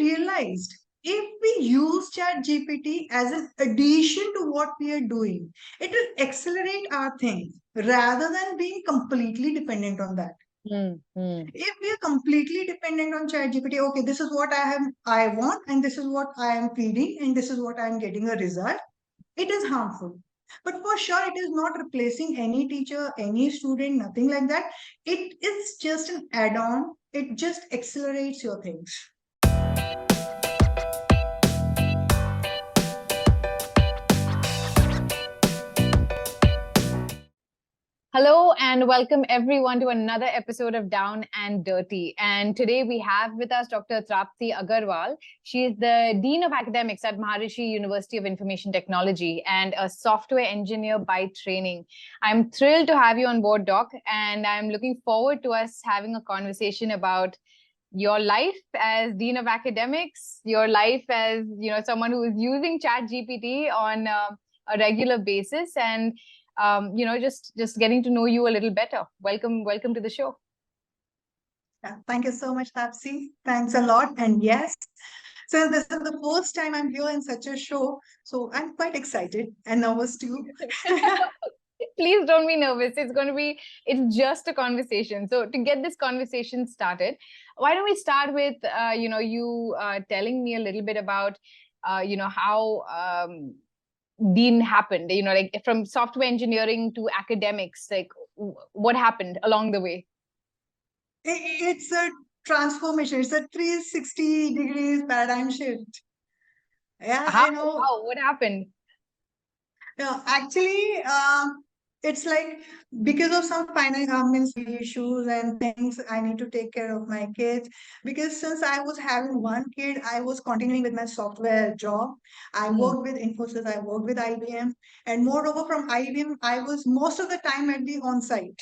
realized if we use ChatGPT as an addition to what we are doing, it will accelerate our things rather than being completely dependent on that. If we are completely dependent on ChatGPT, okay, this is what I want, and this is what I am feeding, and this is what I am getting a result, it is harmful. But for sure, it is not replacing any teacher, any student, nothing like that. It is just an add-on. It just accelerates your things. Hello and welcome everyone to another episode of Down and Dirty. And today we have with us Dr. Trapty Agarwal. She is the Dean of Academics at Maharishi University of Information Technology and a software engineer by training. I'm thrilled to have you on board, Doc, and I'm looking forward to us having a conversation about your life as Dean of Academics, your life as someone who is using ChatGPT on a regular basis, and just getting to know you a little better. Welcome to the show. Yeah, thank you so much, Tapsi. Thanks a lot. And yes, so this is the first time I'm here in such a show, so I'm quite excited and nervous too. Please don't be nervous. It's just a conversation. So to get this conversation started, why don't we start with you telling me a little bit about how Dean happened, like from software engineering to academics, like what happened along the way? It's a transformation. It's a 360 degrees paradigm shift. Yeah, I know. How? What happened? Yeah, actually, it's like because of some financial issues and things, I need to take care of my kids. Because since I was having one kid, I was continuing with my software job. I worked with Infosys, I worked with IBM, and moreover, from IBM, I was most of the time at the on-site.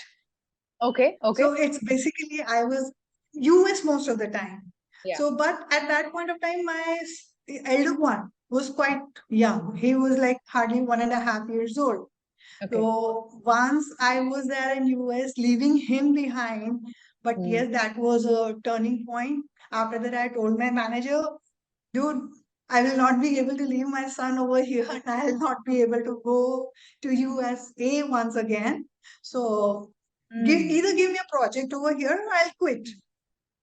Okay. So it's basically I was US most of the time. Yeah. So, but at that point of time, my elder one was quite young. He was like hardly 1.5 years old. Okay. So once I was there in US, leaving him behind, but yes, that was a turning point. After that, I told my manager, dude, I will not be able to leave my son over here, and I will not be able to go to USA once again. So either give me a project over here or I'll quit.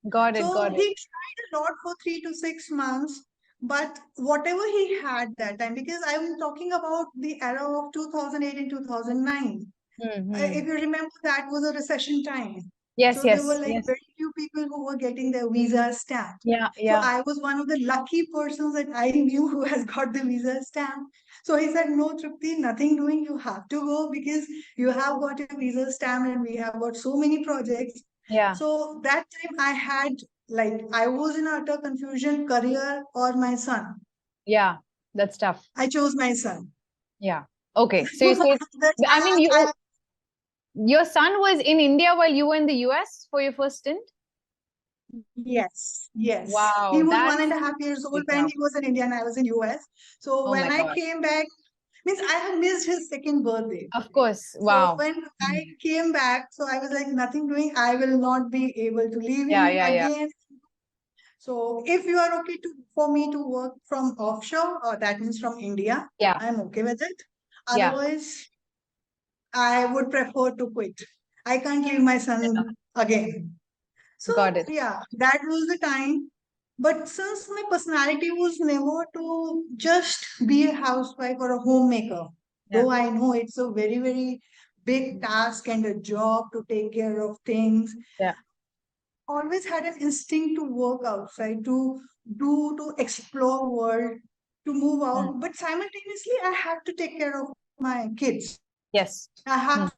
Got it. He tried a lot for 3 to 6 months, but whatever he had that time, because I'm talking about the era of 2008 and 2009. If you remember, that was a recession time. Yes, there were like very few people who were getting their visa stamp. So I was one of the lucky persons that I knew who has got the visa stamp. So he said, no, Trapti, nothing doing. You have to go because you have got a visa stamp and we have got so many projects. Yeah. So that time I was in utter confusion, career or my son. Yeah, that's tough. I chose my son. Yeah. Okay. So you said, I mean, your son was in India while you were in the US for your first stint? Yes. Wow. He was 1.5 years old when he was in India and I was in US. So when I came back, means I have missed his second birthday. Of course. Wow. So when I came back, so I was like, nothing doing. I will not be able to leave him again. So if you are okay for me to work from offshore, or that means from India, I'm okay with it. Otherwise, I would prefer to quit. I can't leave my son again. So yeah, that was the time. But since my personality was never to just be a housewife or a homemaker, though I know it's a very, very big task and a job to take care of things. Yeah. Always had an instinct to work outside, to explore world, to move out. But simultaneously, I have to take care of my kids. Yes. I have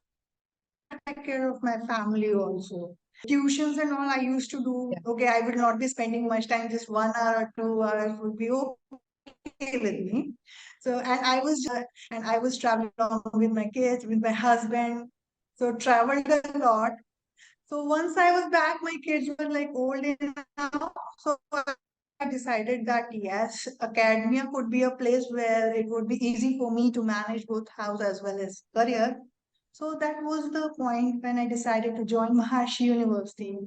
to take care of my family also. Tuitions and all I used to do. Okay, I will not be spending much time, just 1 hour or 2 hours would be okay with me. So, and I was traveling along with my kids, with my husband. So traveled a lot. So once I was back, my kids were like old enough. So I decided that yes, academia could be a place where it would be easy for me to manage both house as well as career. So that was the point when I decided to join Maharishi University.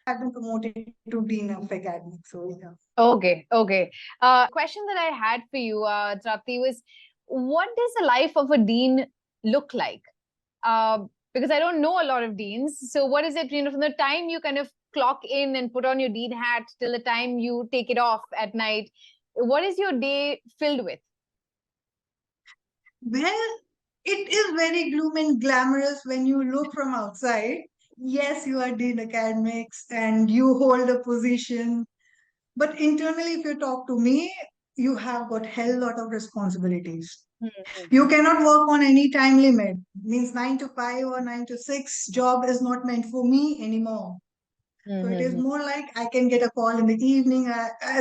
I've been promoted to Dean of Academics. So yeah. Okay, okay. Question that I had for you, Trapti, was what does the life of a dean look like? Because I don't know a lot of deans. So what is it, from the time you kind of clock in and put on your dean hat till the time you take it off at night, what is your day filled with? Well, it is very gloom and glamorous when you look from outside. Yes, you are Dean Academics and you hold a position. But internally, if you talk to me, you have got hell lot of responsibilities. You cannot work on any time limit. Means 9 to 5 or 9 to 6 job is not meant for me anymore. So it is more like I can get a call in the evening.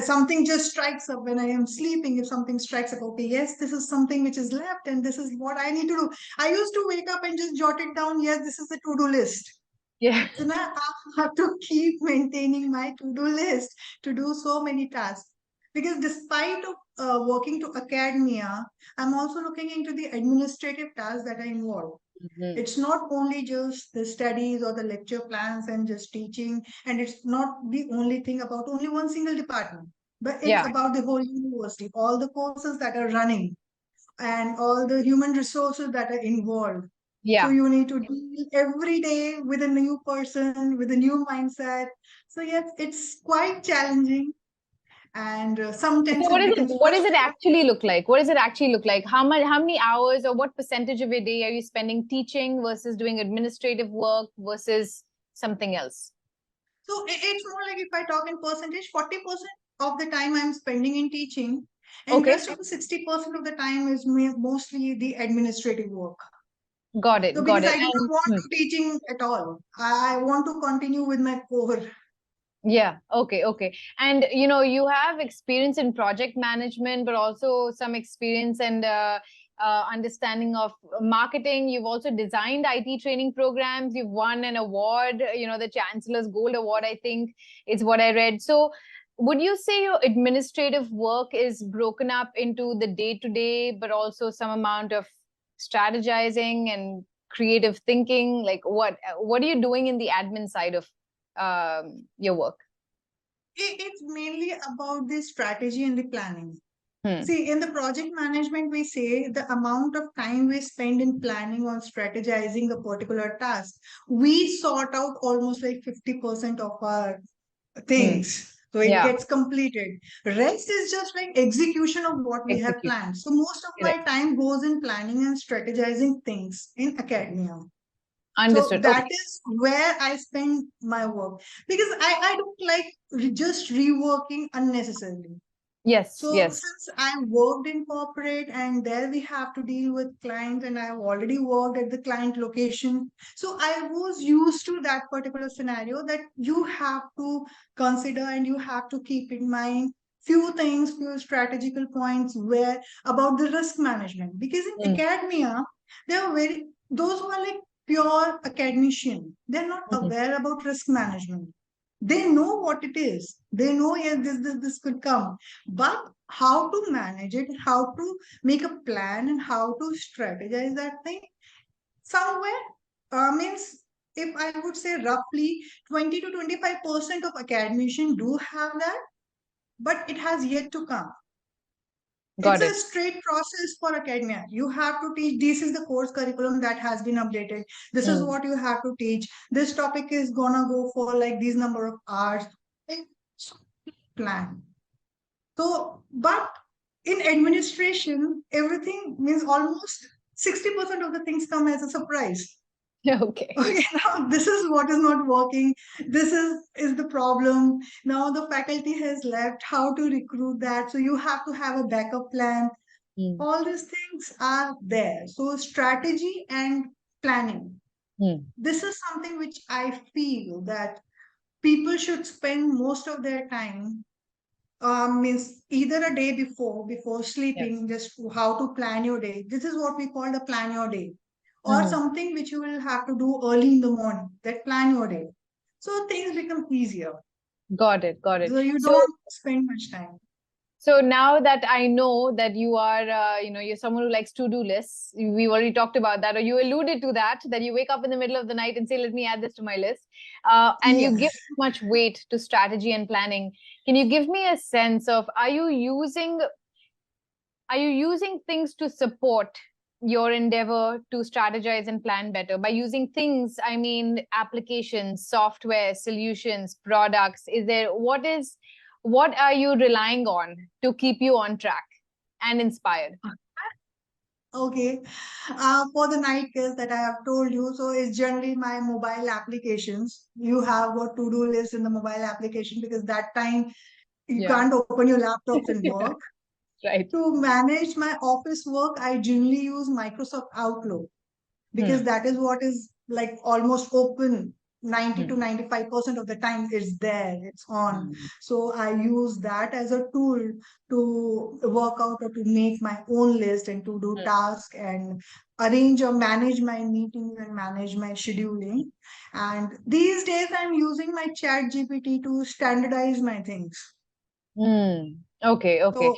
Something just strikes up when I am sleeping. If something strikes up, okay, yes, this is something which is left and this is what I need to do. I used to wake up and just jot it down. Yes, this is the to-do list. Yeah. So now I have to keep maintaining my to-do list to do so many tasks. Because despite of working to academia, I'm also looking into the administrative tasks that are involved. It's not only just the studies or the lecture plans and just teaching, and it's not the only thing about only one single department, but it's about the whole university, all the courses that are running, and all the human resources that are involved. So Yeah. you need to deal every day with a new person, with a new mindset. So yes, it's quite challenging, and sometimes So it becomes what does it frustrating. actually look like? What does it actually look like? How many hours or what percentage of your day are you spending teaching versus doing administrative work versus something else? So it's more like, if I talk in percentage, 40% of the time I'm spending in teaching, and Okay. rest of the 60% of the time is mostly the administrative work. Got it. So Got because it. I don't want to teaching at all, I want to continue with my core. Yeah. Okay. Okay. And you have experience in project management, but also some experience and understanding of marketing. You've also designed IT training programs. You've won an award, the Chancellor's Gold Award, I think is what I read. So would you say your administrative work is broken up into the day-to-day, but also some amount of strategizing and creative thinking? Like what are you doing in the admin side of your work? It's mainly about the strategy and the planning. See, in the project management, we say the amount of time we spend in planning or strategizing a particular task, we sort out almost like 50% of our things. So it gets completed. Rest is just like execution of what we have Execute. planned. So most of my time goes in planning and strategizing things in academia. So Understood. that Okay. is where I spend my work, because I don't like just reworking unnecessarily. Yes. So Yes. since I worked in corporate and there we have to deal with clients, and I've already worked at the client location. So I was used to that particular scenario, that you have to consider and you have to keep in mind few things, few strategical points where about the risk management. Because in academia, they are very, those who are like pure academician, they're not aware about risk management. They know what it is. They know, yes, this could come, but how to manage it, how to make a plan, and how to strategize that thing somewhere means, if I would say roughly 20 to 25% of academicians do have that, but it has yet to come. It's Got a it. straight process for academia. You have to teach. This is the course curriculum that has been updated. This is what you have to teach. This topic is gonna go for like these number of hours. It's plan. So, but in administration, everything means almost 60% of the things come as a surprise. Okay. Okay, now this is what is not working. This is the problem. Now the faculty has left. How to recruit that? So you have to have a backup plan. All these things are there. So strategy and planning. This is something which I feel that people should spend most of their time, means either a day before sleeping, just how to plan your day. This is what we call the plan your day, or something which you will have to do early in the morning, that plan your day. So things become easier. Got it. Got it. So you So don't spend much time. So now that I know that you are, you're someone who likes to-do lists, we already talked about that, or you alluded to that, that you wake up in the middle of the night and say, let me add this to my list. And you give Yes. too much weight to strategy and planning. Can you give me a sense of, are you using things to support your endeavor to strategize and plan better? By using things, I mean applications, software, solutions, products. What are you relying on to keep you on track and inspired? Okay. For the night case that I have told you, so it's generally my mobile applications. You have what to-do list in the mobile application because that time you can't open your laptops and work. Right. To manage my office work, I generally use Microsoft Outlook because that is what is like almost open 90 to 95% of the time it's there, it's on. So I use that as a tool to work out or to make my own list and to do tasks and arrange or manage my meetings and manage my scheduling. And these days I'm using my ChatGPT to standardize my things. Okay. So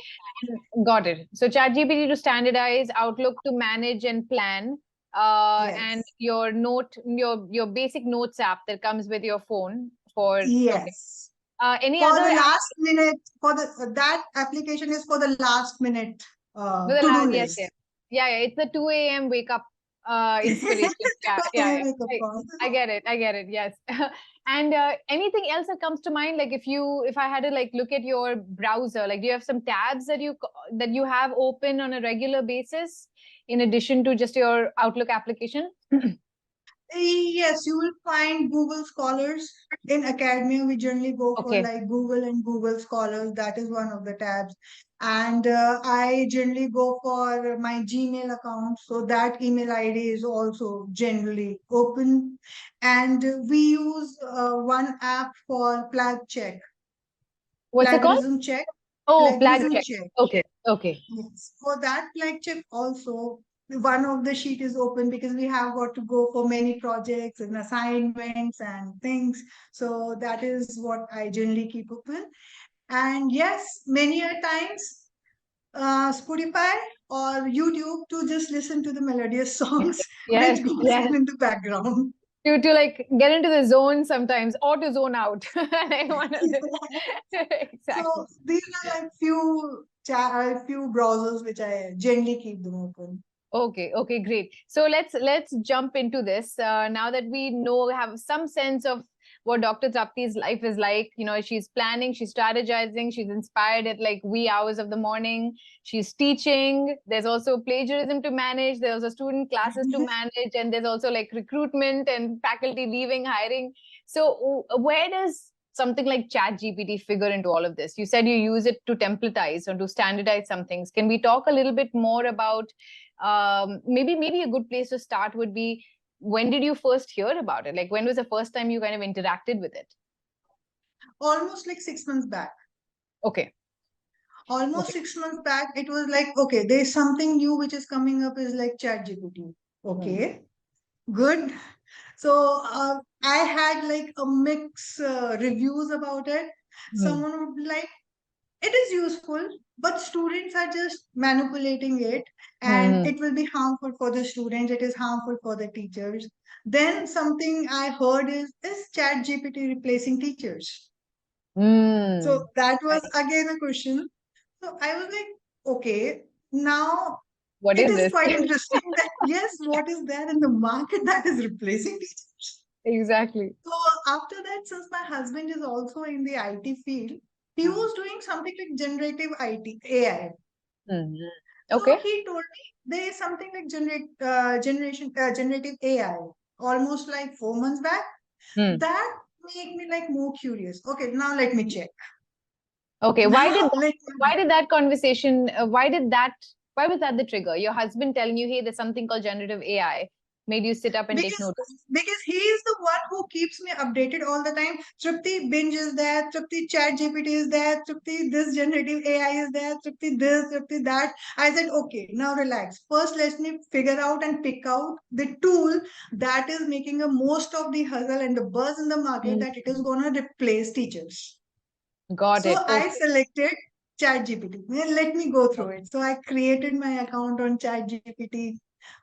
Got it. So ChatGPT to standardize, Outlook to manage and plan, and yes. your basic notes app that comes with your phone for. Okay. Yes. Any For other the app? last minute, for the that application is for the last minute No, to-do yes, list. yeah. It's the 2 a.m. wake up inspiration. Yeah. I get it. Yes. And anything else that comes to mind? Like if I had to like look at your browser, like do you have some tabs that you have open on a regular basis in addition to just your Outlook application? Yes, you will find Google Scholars in academia. We generally go for Okay. like Google and Google Scholars. That is one of the tabs. And I generally go for my Gmail account. So that email ID is also generally open. And we use one app for flag check, What's it called? plagiarism check, Oh, flag plagiarism check. check. Okay. Yes. For that flag check also, one of the sheet is open because we have got to go for many projects and assignments and things. So that is what I generally keep open. And yes, many a times, Spotify or YouTube to just listen to the melodious songs Yes, which goes yes. on in the background. To like get into the zone sometimes or to zone out. I want to exactly. So these are like few browsers which I generally keep them open. Okay, great. So let's jump into this. Now that we have some sense of what Dr. Trapti's life is like, she's planning, she's strategizing, she's inspired at like wee hours of the morning, she's teaching, there's also plagiarism to manage, there's also student classes to manage, and there's also like recruitment and faculty leaving, hiring. So where does something like ChatGPT figure into all of this? You said you use it to templatize or to standardize some things. Can we talk a little bit more about maybe a good place to start would be, when did you first hear about it? Like when was the first time you kind of interacted with it? Almost like 6 months back. Okay. Almost 6 months back, it was like, okay, there's something new which is coming up is like ChatGPT. Okay, good. So I had like a mix reviews about it. Someone would be like, it is useful, but students are just manipulating it and it will be harmful for the students. It is harmful for the teachers. Then something I heard is ChatGPT replacing teachers? So that was again a question. So I was like, okay, now What it is is this? quite interesting that yes, what is there in the market that is replacing teachers? Exactly. So after that, since my husband is also in the IT field, he was doing something like generative IT AI. So Okay. he told me there is something like generative AI, almost like 4 months back. That made me like more curious. Okay, now let me check. Okay, why Now let did that conversation, why was that the trigger? Your husband telling you, hey, there's something called generative AI, made you sit up and take notice? because he is the one who keeps me updated all the time. Trapty binge is there, Trapty chat GPT is there, Trapty this generative AI is there, Trapty this, Trapty that. I said, okay, now relax. First, let me figure out and pick out the tool that is making a most of the hustle and the buzz in the market that it is going to replace teachers. Got So it. I Okay. selected ChatGPT. Let me go through it. So I created my account on ChatGPT,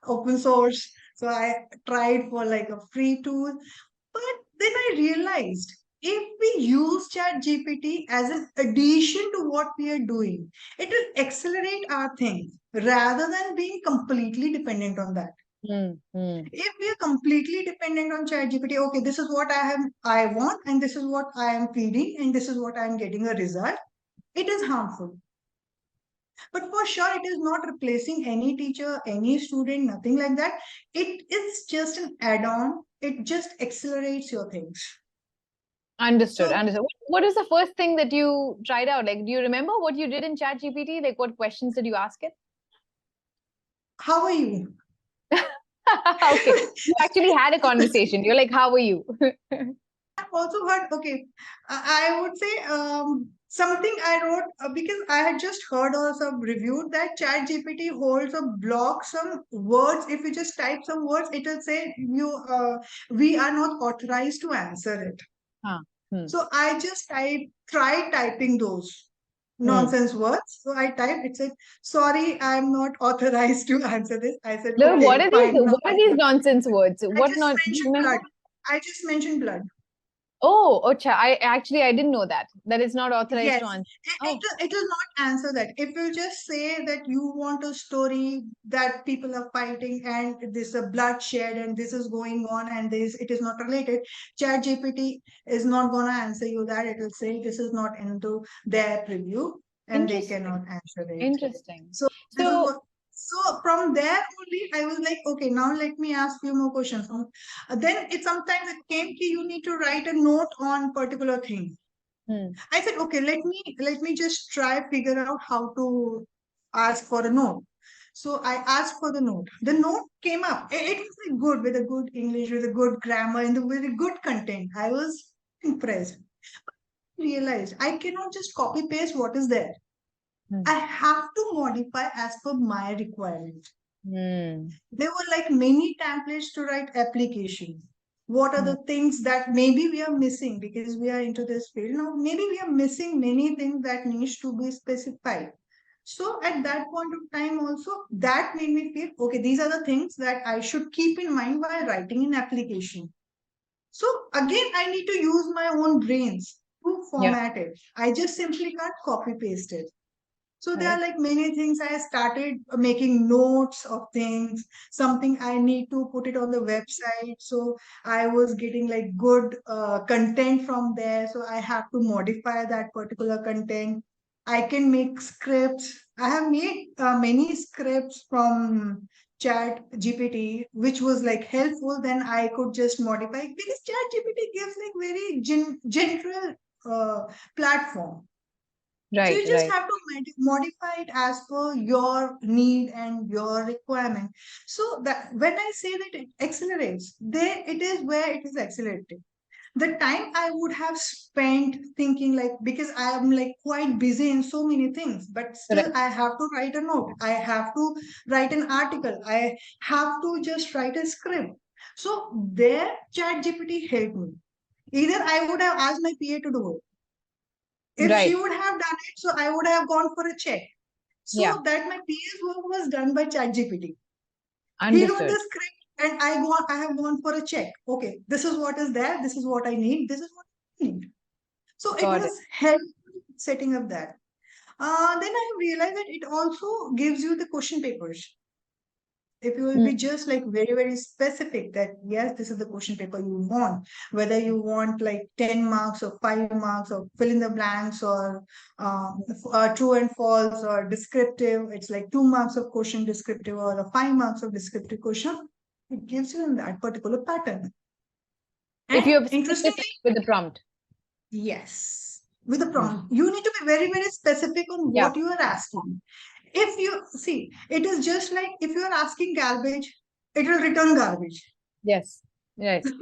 open source. So I tried for like a free tool. But then I realized if we use ChatGPT as an addition to what we are doing, it will accelerate our things rather than being completely dependent on that. If we are completely dependent on ChatGPT, okay, this is what I want, and this is what I am feeding, and this is what I am getting a result, it is harmful. But for sure, it is not replacing any teacher, any student, nothing like that. It is just an add-on. It just accelerates your things. Understood. Understood. What is the first thing that you tried out? Like, do you remember what you did in ChatGPT? Like, what questions did you ask it? How are you? Okay. You actually had a conversation. You're like, how are you? I've also heard, okay, I would say something I wrote because I had just heard or some review that ChatGPT holds a block some words. If you just type some words, it will say we are not authorized to answer it. So I just tried typing those nonsense words. So I typed, it said, sorry, I'm not authorized to answer this. I said, no, okay, what are fine. these nonsense words? What not? I just mentioned blood. Oh, Ocha, I didn't know that it's not authorized to answer. It will not answer that. If you just say that you want a story that people are fighting and there's a bloodshed and this is going on and it is not related, ChatGPT is not going to answer you that. It will say this is not into their preview and they cannot answer it. Interesting. So from there only, I was like, okay, now let me ask you more questions. Then sometimes it came to you need to write a note on particular thing. I said, okay, let me just try figure out how to ask for a note. So I asked for the note. The note came up. It was like good with a good English, with a good grammar, and with a good content. I was impressed. I realized I cannot just copy paste what is there. I have to modify as per my requirement. There were like many templates to write application. What are the things that maybe we are missing because we are into this field now? Maybe we are missing many things that needs to be specified. So at that point of time also, that made me feel, okay, these are the things that I should keep in mind while writing an application. So again, I need to use my own brains to format it. I just simply can't copy paste it. So there are like many things. I started making notes of things, something I need to put it on the website. So I was getting like good content from there. So I have to modify that particular content. I can make scripts. I have made many scripts from Chat GPT, which was like helpful. Then I could just modify because Chat GPT gives like very general platform. So you just have to modify it as per your need and your requirement. So that when I say that it accelerates, there it is where it is accelerating. The time I would have spent thinking like because I am like quite busy in so many things, but still I have to write a note. I have to write an article. I have to just write a script. So there ChatGPT helped me. Either I would have asked my PA to do it. If she would have done it, so I would have gone for a check. So that my PA's work was done by ChatGPT. He wrote the script and I have gone for a check. Okay, this is what is there, this is what I need, this is what I need. So it was helpful setting up that. Then I realized that it also gives you the question papers. If you will be just like very, very specific that, yes, this is the question paper you want, whether you want like 10 marks or 5 marks or fill in the blanks or true and false or descriptive, it's like 2 marks of question descriptive or 5 marks of descriptive question. It gives you in that particular pattern. If you're specific with the prompt. Yes. With the prompt. You need to be very, very specific on what you are asking. If you see, it is just like if you are asking garbage, it will return garbage. Yes. Yes. If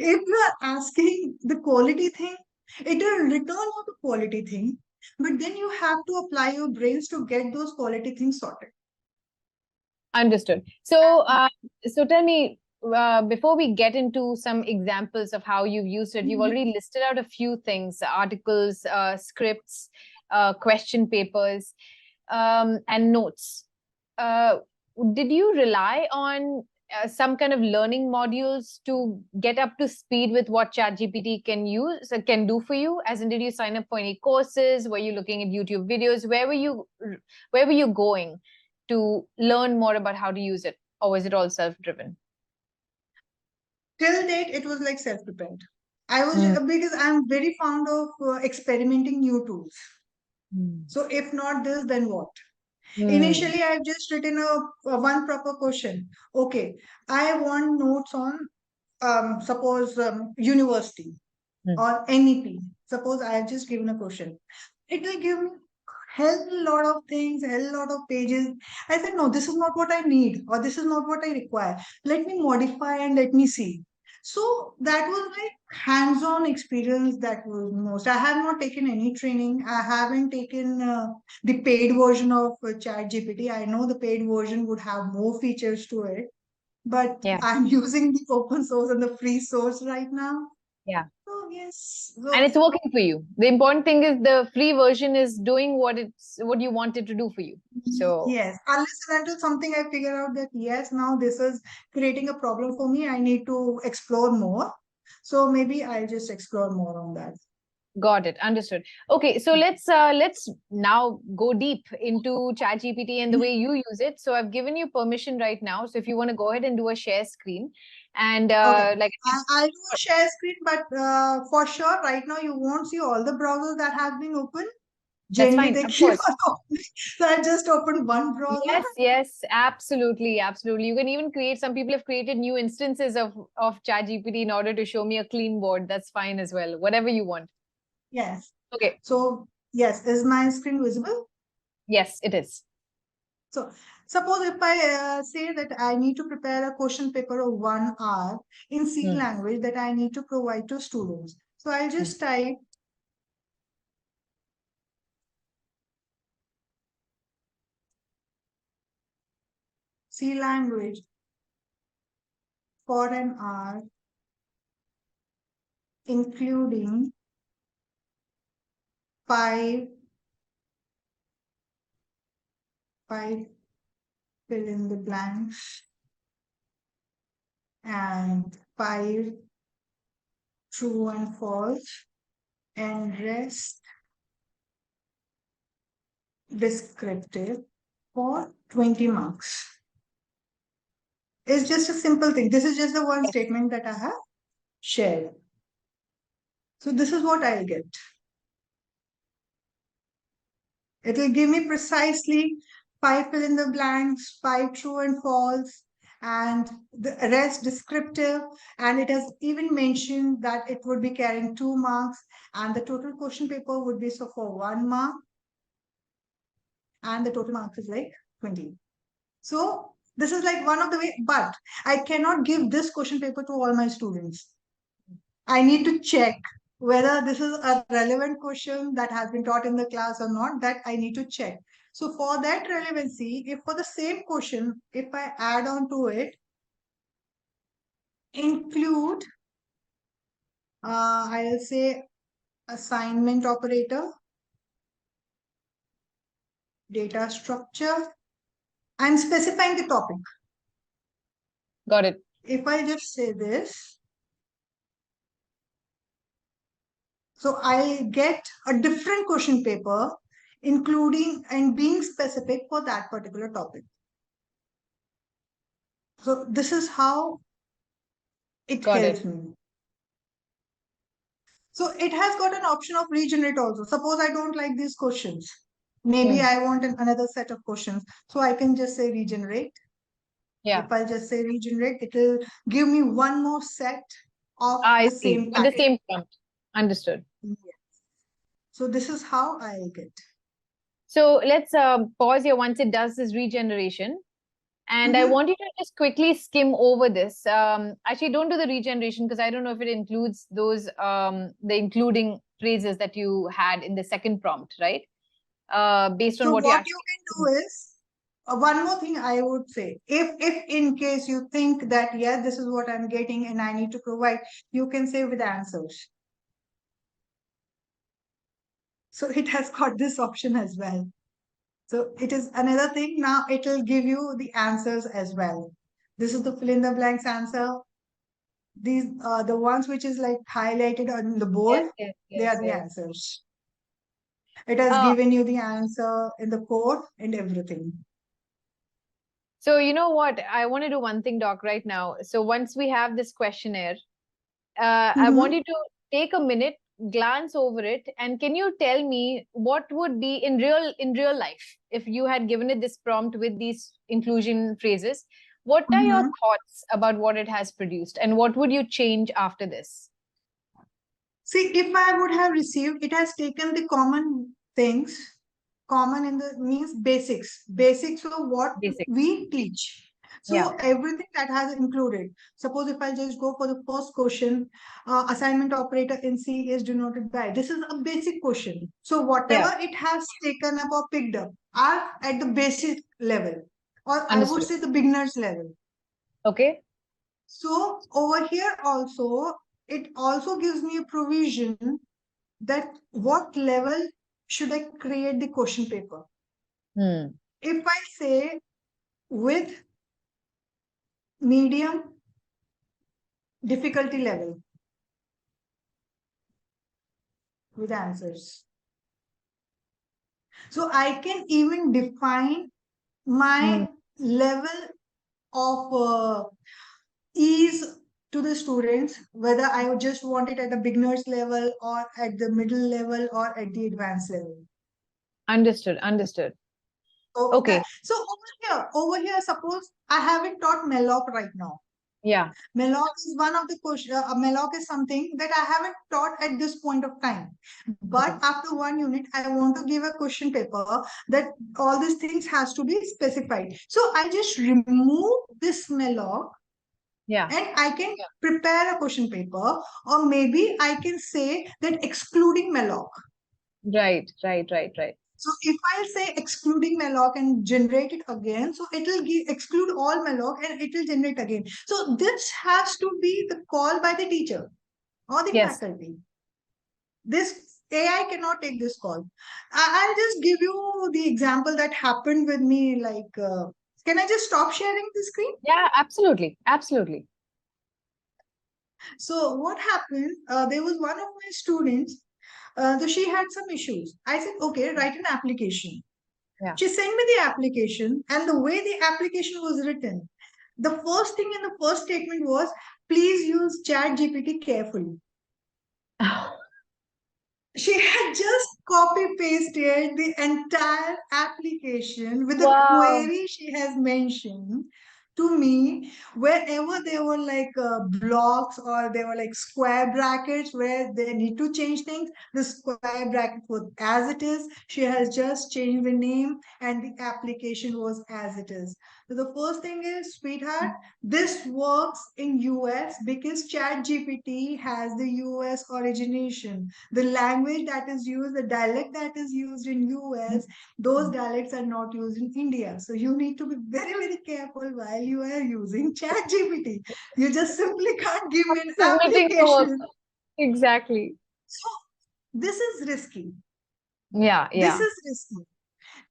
you are asking the quality thing, it will return you the quality thing. But then you have to apply your brains to get those quality things sorted. Understood. So, so tell me, before we get into some examples of how you've used it, you've already listed out a few things, articles, scripts. question papers, and notes. Did you rely on some kind of learning modules to get up to speed with what ChatGPT can do for you? As in, did you sign up for any courses? Were you looking at YouTube videos? Where were you going to learn more about how to use it, or was it all self-driven? Till date, it was like self-prepared. I was because I'm very fond of experimenting new tools. So if not this, then what? Initially, I've just written a one proper question. Okay, I want notes on suppose university or NEP. Suppose I have just given a question. It will give me hell lot of things, hell lot of pages. I said, no, this is not what I need, or this is not what I require. Let me modify and let me see. So that was like hands-on experience. That was most. I have not taken any training. I haven't taken the paid version of ChatGPT. I know the paid version would have more features to it, but I'm using the open source and the free source right now. Yeah. Oh, yes. And it's working for you. The important thing is the free version is doing what you want it to do for you. So yes, unless and until something I figure out that yes, now this is creating a problem for me, I need to explore more. So maybe I'll just explore more on that. Got it. Understood. Okay, so let's now go deep into ChatGPT and the way you use it. So I've given you permission right now. So if you want to go ahead and do a share screen, and okay. like I'll do a share screen, but for sure, right now you won't see all the browsers that have been open. Generally, they keep on opening. So I just opened one browser. Yes, absolutely. You can even create. Some people have created new instances of ChatGPT in order to show me a clean board. That's fine as well. Whatever you want. Yes. Okay. So yes, is my screen visible? Yes, it is. So suppose if I say that I need to prepare a question paper of 1 hour in C language that I need to provide to students. So I'll just type C language for an hour, including 5 fill in the blanks and 5 true and false, and rest descriptive for 20 marks. It's just a simple thing. This is just the one statement that I have shared. So this is what I'll get. It will give me precisely 5 fill in the blanks, 5 true and false, and the rest descriptive. And it has even mentioned that it would be carrying 2 marks, and the total question paper would be so for 1 mark, and the total mark is like 20. So this is like one of the way, but I cannot give this question paper to all my students. I need to check whether this is a relevant question that has been taught in the class or not. That I need to check. So for that relevancy, if for the same question, if I add on to it, include, I'll say assignment operator, data structure, I'm specifying the topic. Got it. If I just say this, so I get a different question paper, including and being specific for that particular topic. So this is how it helps me. So it has got an option of regenerate also. Suppose I don't like these questions. Maybe I want another set of questions. So I can just say regenerate. Yeah. If I just say regenerate, it will give me one more set of the same pattern. With the same prompt. Understood. Yes. So this is how I get. So let's pause here once it does this regeneration. And I want you to just quickly skim over this. Actually, don't do the regeneration because I don't know if it includes those, the including phrases that you had in the second prompt, right? Based on so what you can do is, one more thing I would say, if in case you think that, yes, this is what I'm getting and I need to provide, you can say with answers. So it has got this option as well. So it is another thing. Now it will give you the answers as well. This is the fill in the blanks answer. These are the ones which is like highlighted on the board. They are the answers. It has given you the answer in the code and everything. So you know what? I want to do one thing, Doc, right now. So once we have this questionnaire, I want you to take a minute, glance over it, and can you tell me what would be in real life if you had given it this prompt with these inclusion phrases? What are your thoughts about what it has produced, and what would you change after this? See, if I would have received, it has taken the common things, common in the means basics of what we teach. So everything that has included. Suppose if I just go for the first question, assignment operator in C is denoted by. This is a basic question. So whatever it has taken up or picked up are at the basic level, or I would say the beginner's level. Okay. So over here also, it also gives me a provision that what level should I create the question paper. If I say with medium difficulty level with answers. So I can even define my level of ease to the students, whether I just want it at a beginner's level or at the middle level or at the advanced level. Understood. Okay. So over here, suppose I haven't taught Malloc right now. Yeah. Malloc is one of the questions. Malloc is something that I haven't taught at this point of time. But after one unit, I want to give a question paper that all these things has to be specified. So I just remove this Malloc. Yeah. And I can prepare a question paper, or maybe I can say that excluding Malloc. Right. So if I say excluding Malloc and generate it again, so it will exclude all Malloc and it will generate again. So this has to be the call by the teacher or the faculty. This AI cannot take this call. I'll just give you the example that happened with me. Like, can I just stop sharing the screen? Yeah, absolutely. So what happened? There was one of my students. So she had some issues. I said, okay, write an application. Yeah. She sent me the application, and the way the application was written, the first thing in the first statement was, please use ChatGPT carefully. She had just copy pasted the entire application with the query she has mentioned to me. Wherever there were like blocks or there were like square brackets where they need to change things, the square bracket was as it is. She has just changed the name and the application was as it is. So the first thing is, sweetheart, this works in US because ChatGPT has the US origination. The language that is used, the dialect that is used in US, those dialects are not used in India. So you need to be very, very careful while you are using ChatGPT. You just simply can't give me an application. Exactly. So this is risky. Yeah. This is risky.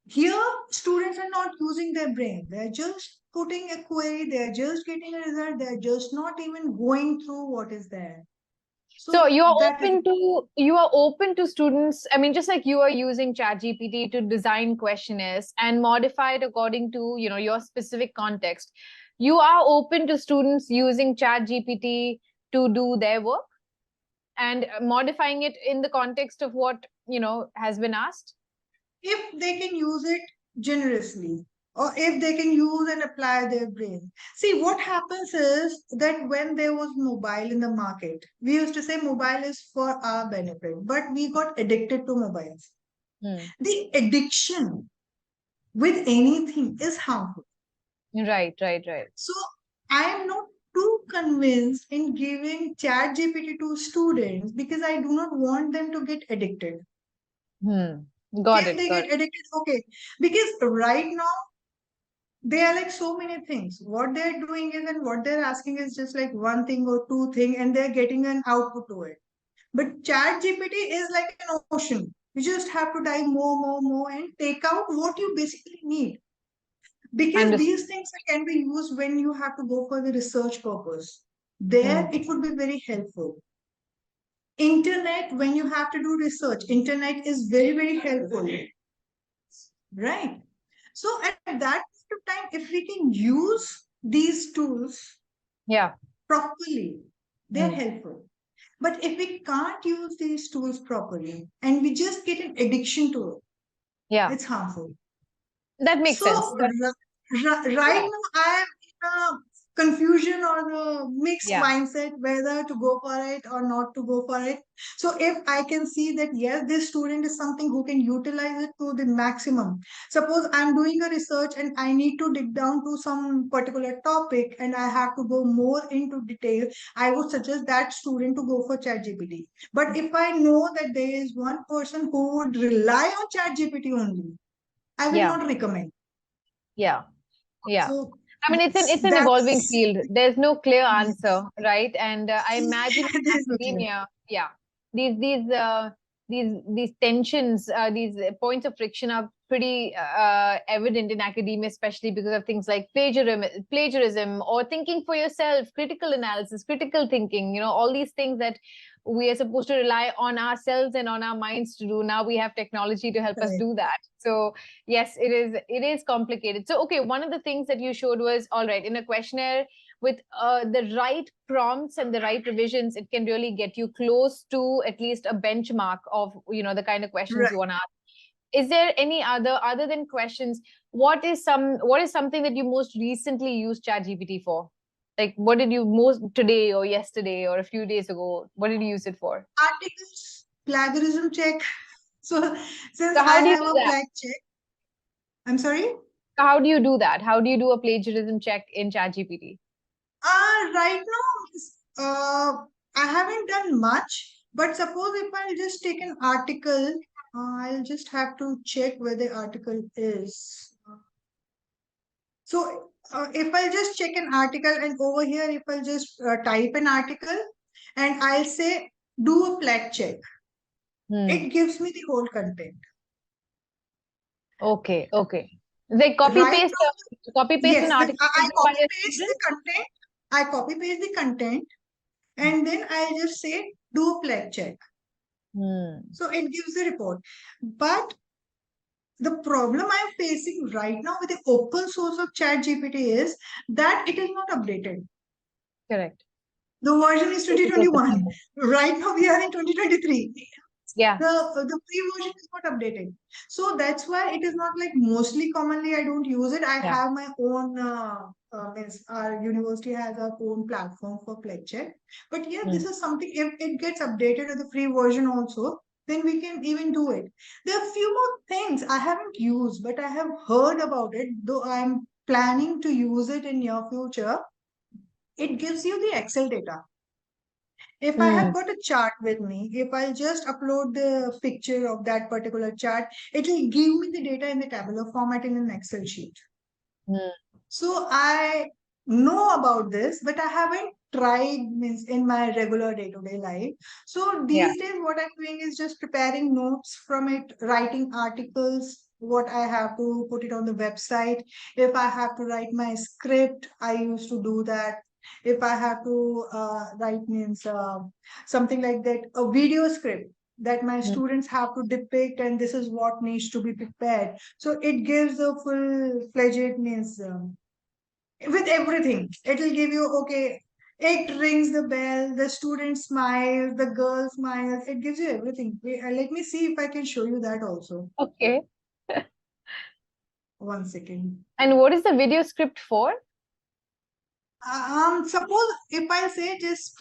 Here, students are not using their brain. They're just putting a query, they're just getting a result, they're just not even going through what is there. So you are open to students. I mean, just like you are using ChatGPT to design questionnaires and modify it according to your specific context. You are open to students using ChatGPT to do their work and modifying it in the context of what has been asked. If they can use it generously, or if they can use and apply their brain. See, what happens is that when there was mobile in the market, we used to say mobile is for our benefit, but we got addicted to mobiles. The addiction with anything is harmful. Right. So I am not too convinced in giving ChatGPT to students because I do not want them to get addicted. Got if it. they get addicted, okay. Because right now, they are like so many things. What they're doing is, and what they're asking is just like one thing or two thing, and they're getting an output to it. But ChatGPT is like an ocean. You just have to dive more, and take out what you basically need. Because these things can be used when you have to go for the research purpose. There, it would be very helpful. Internet, when you have to do research, internet is very helpful. Right? So at that time, if we can use these tools properly, they're helpful. But if we can't use these tools properly and we just get an addiction to it, it's harmful. That makes sense. Right now, I am in a confusion or the mixed mindset whether to go for it or not to go for it. So if I can see that, yes, this student is something who can utilize it to the maximum. Suppose I'm doing a research and I need to dig down to some particular topic and I have to go more into detail, I would suggest that student to go for ChatGPT. But if I know that there is one person who would rely on ChatGPT only, I will not recommend. So, I mean, it's an evolving field. There's no clear answer, right? And I imagine academia, these tensions, these points of friction are pretty evident in academia, especially because of things like plagiarism or thinking for yourself, critical analysis, critical thinking, you know, all these things that we are supposed to rely on ourselves and on our minds to do. Now we have technology to help us do that. So yes, it is complicated. So, okay, one of the things that you showed was, all right, in a questionnaire with the right prompts and the right revisions, it can really get you close to at least a benchmark of, you know, the kind of questions you want to ask. Is there any other than questions, what is something that you most recently used ChatGPT for? Like, what did you most today or yesterday or a few days ago? What did you use it for? Articles, plagiarism check. So since I have a plag check, I'm sorry? So how do you do that? How do you do a plagiarism check in ChatGPT? Right now, I haven't done much, but suppose if I'll just take an article, I'll just have to check where the article is. So if I'll just check an article and over here, if I'll just type an article and I'll say, do a plag check, it gives me the whole content. Okay. They copy paste an article. I copy paste the content. I copy paste the content and then I just say, do a plag check. So it gives the report. But the problem I'm facing right now with the open source of ChatGPT is that it is not updated. Correct. The version is 2021. Right now we are in 2023. The pre-version is not updated. So that's why it is not like mostly commonly I don't use it. I have my own, our university has our own platform for pledge check. But this is something, if it gets updated to the free version also, then we can even do it. There are a few more things I haven't used, but I have heard about it, though I'm planning to use it in near future. It gives you the Excel data. If I have got a chart with me, if I just upload the picture of that particular chart, it will give me the data in the tabular format in an Excel sheet. So I know about this, but I haven't tried in my regular day-to-day life. So these days, what I'm doing is just preparing notes from it, writing articles, what I have to put it on the website. If I have to write my script, I used to do that. If I have to write something like that, a video script that my students have to depict, and this is what needs to be prepared. So it gives a full-fledged with everything. It will give you, okay, it rings the bell, the student smiles, the girl smiles. It gives you everything. Let me see if I can show you that also. Okay. 1 second. And what is the video script for? Suppose if I say just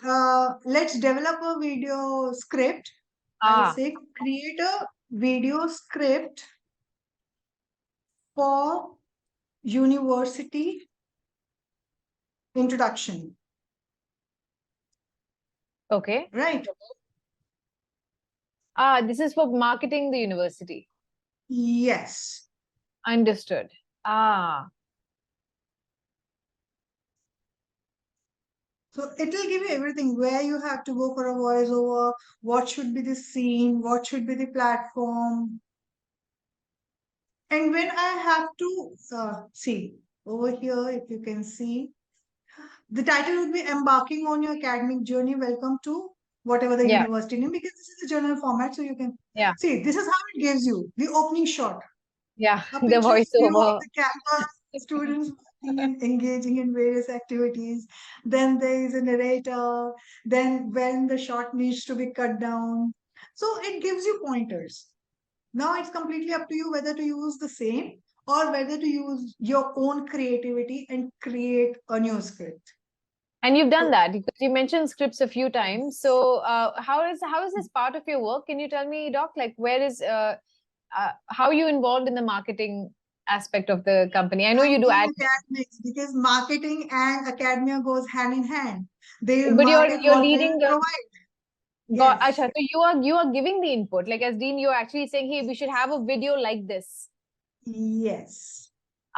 let's develop a video script, I'll say create a video script for university introduction. Okay. Right. This is for marketing the university. Yes. Understood. So it will give you everything where you have to go for a voiceover, what should be the scene, what should be the platform. And when I have to see over here, if you can see, the title would be Embarking on Your Academic Journey. Welcome to whatever the Yeah, university name, because this is a journal format. So you can yeah, see this is how it gives you the opening shot, yeah. a The picturesque view of voiceover. the campus, students working and engaging in various activities. Then there is a narrator, then when the shot needs to be cut down. So it gives you pointers. Now it's completely up to you whether to use the same or whether to use your own creativity and create a new script. And you've done So that because you mentioned scripts a few times. So how is this part of your work? Can you tell me, Doc? Like where is how are you involved in the marketing aspect of the company? I know I'm you do in admin, academics because marketing and academia goes hand in hand. They will but market you're what they leading will the provide. got Yes. Acha, so you are giving the input. Like as dean, you're actually saying, hey, we should have a video like this. Yes.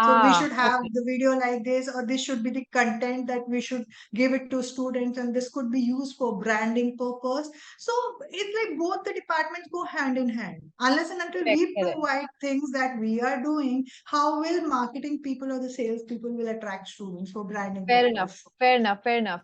So we should Ah, have okay. the video like this, or this should be the content that we should give it to students, and this could be used for branding purpose. So it's like both the departments go hand in hand. Unless and until Correct, we correct. provide things that we are doing, how will marketing people or the sales people will attract students for branding Fair enough. purpose? Fair enough. Fair enough.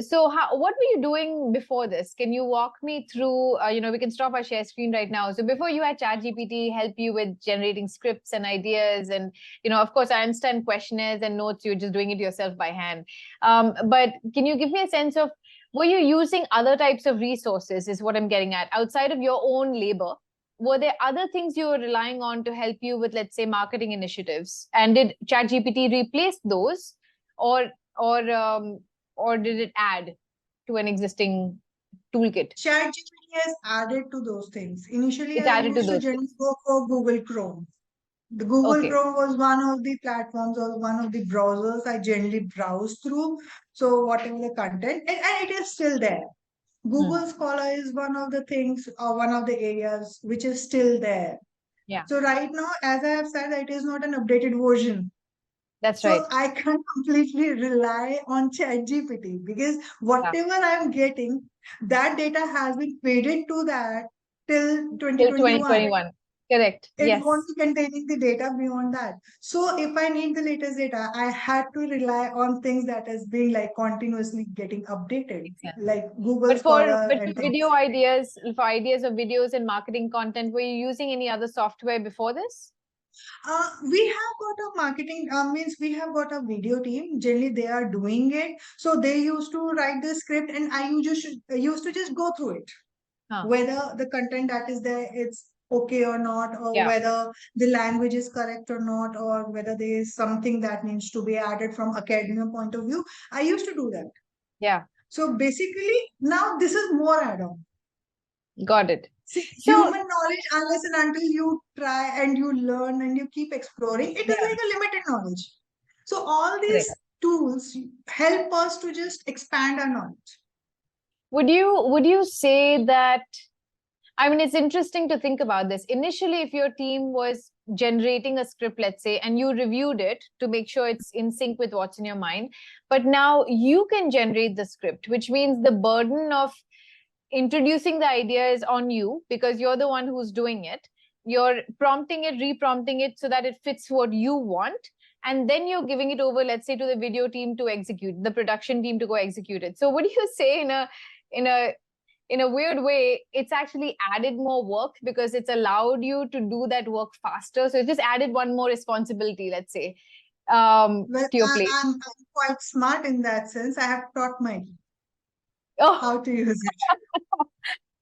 So what were you doing before this? Can you walk me through, we can stop our share screen right now. So before you had ChatGPT help you with generating scripts and ideas and, of course, I understand questionnaires and notes, you're just doing it yourself by hand. But can you give me a sense of, were you using other types of resources is what I'm getting at, outside of your own labor? Were there other things you were relying on to help you with, let's say, marketing initiatives? And did ChatGPT replace those? or or or did it add to an existing toolkit? ChatGPT has added to those things. Initially, It's I added to used to those generally things. go for Google Chrome. The Google Okay. Chrome was one of the platforms or one of the browsers I generally browse through. So whatever the content, and it is still there. Hmm. Google Scholar is one of the things or one of the areas which is still there. Yeah, So right now, as I have said, it is not an updated version. that's So right. I can't completely rely on ChatGPT because Yeah. whatever I'm getting, that data has been fed to that till Till 2021. 2021. Correct. It Yes. won't be containing the data beyond that. So if I need the latest data, I had to rely on things that is being like continuously getting updated, Makes sense. like Google But for Scholar but for and video things. ideas, for ideas of videos and marketing content, were you using any other software before this? We have got a marketing, means we have got a video team. Generally, they are doing it. So they used to write the script, and I used to just go through it, Huh. whether the content that is there it's okay or not, or Yeah. whether the language is correct or not, or whether there is something that needs to be added from academia point of view. I used to do that. Yeah. So basically, now this is more add-on. Got it. See, So human knowledge, unless and until you try and you learn and you keep exploring, it is yeah. like a limited knowledge. So all Correct. these tools help us to just expand our knowledge. Would you say that, I mean, it's interesting to think about this. Initially, if your team was generating a script, let's say, and you reviewed it to make sure it's in sync with what's in your mind, but now you can generate the script, which means the burden of introducing the idea is on you because you're the one who's doing it. You're prompting it, reprompting it so that it fits what you want. And then you're giving it over, let's say, to the video team to execute, the production team to go execute it. So, what do you say in a in a weird way, it's actually added more work because it's allowed you to do that work faster. So it just added one more responsibility, let's say, Well, to your plate. I'm quite smart in that sense. I have taught my Oh, how to use it.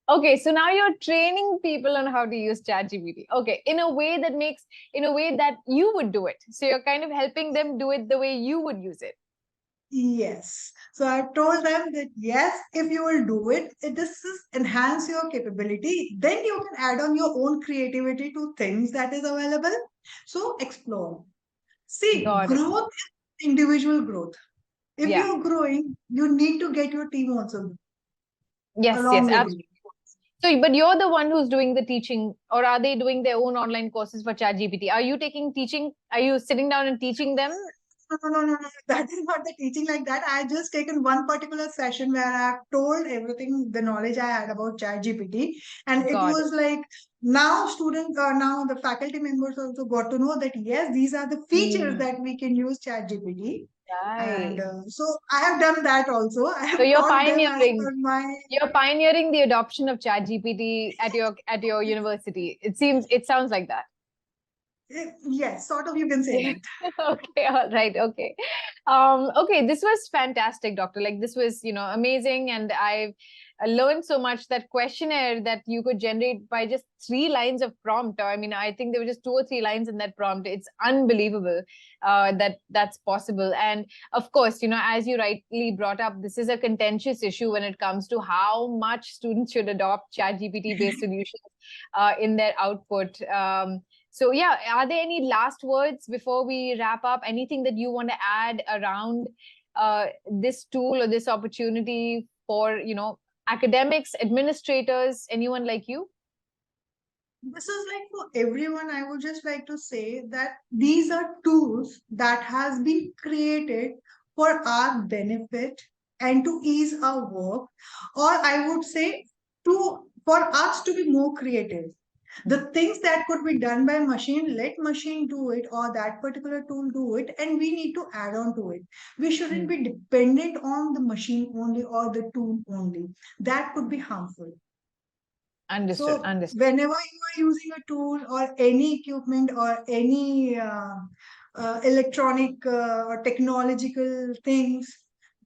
okay. So now you're training people on how to use ChatGPT. Okay, in a way that you would do it. So you're kind of helping them do it the way you would use it. Yes. So I've told them that yes, if you will do it, this is enhance your capability. Then you can add on your own creativity to things that is available. So explore. See, Got it. growth is individual growth. If Yeah. you're growing, you need to get your team also Yes. Yes. along with you. Absolutely. So, but you're the one who's doing the teaching, or are they doing their own online courses for ChatGPT? Are you taking teaching? Are you sitting down and teaching them? No. That is not the teaching like that. I just taken one particular session where I have told everything, the knowledge I had about ChatGPT, and it was like now students, now the faculty members also got to know that yes, these are the features that we can use ChatGPT. Right. And so I have done that also. I have So you're taught them as pioneering. per my. You're pioneering the adoption of ChatGPT at your university. It sounds like that. Yes, sort of, you can say that. Okay, all right, okay. Okay, this was fantastic, doctor. Like, this was, amazing, and I've learned so much. That questionnaire that you could generate by just 3 lines of prompt, or I mean, I think there were just 2 or 3 lines in that prompt. It's unbelievable that that's possible. And of course, as you rightly brought up, this is a contentious issue when it comes to how much students should adopt ChatGPT based solutions in their output. So yeah, are there any last words before we wrap up? Anything that you want to add around this tool or this opportunity for, academics, administrators, anyone like you? This is like for everyone. I would just like to say that these are tools that has been created for our benefit and to ease our work, or I would say for us to be more creative. The things that could be done by machine, let machine do it, or that particular tool do it, and we need to add on to it. We shouldn't be dependent on the machine only or the tool only. That could be harmful. Understood. So whenever you are using a tool or any equipment or any electronic or technological things,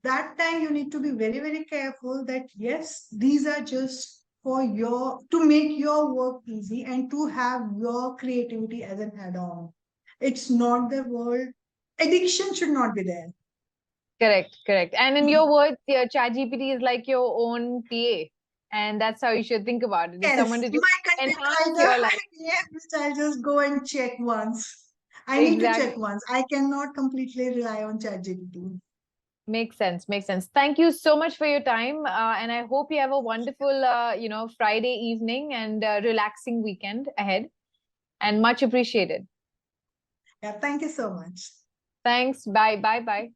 that time you need to be very, very careful that yes, these are just for to make your work easy and to have your creativity as an add-on. It's not the world. Addiction should not be there. Correct. And in your words, ChatGPT is like your own PA. And that's how you should think about it. It's Yes, someone to just my content enhance writer, your life. yes, I'll just go and check once. I need to check Exactly. once. I cannot completely rely on ChatGPT. Makes sense. Thank you so much for your time. And I hope you have a wonderful, Friday evening and relaxing weekend ahead. And much appreciated. Yeah, thank you so much. Thanks. Bye. Bye-bye.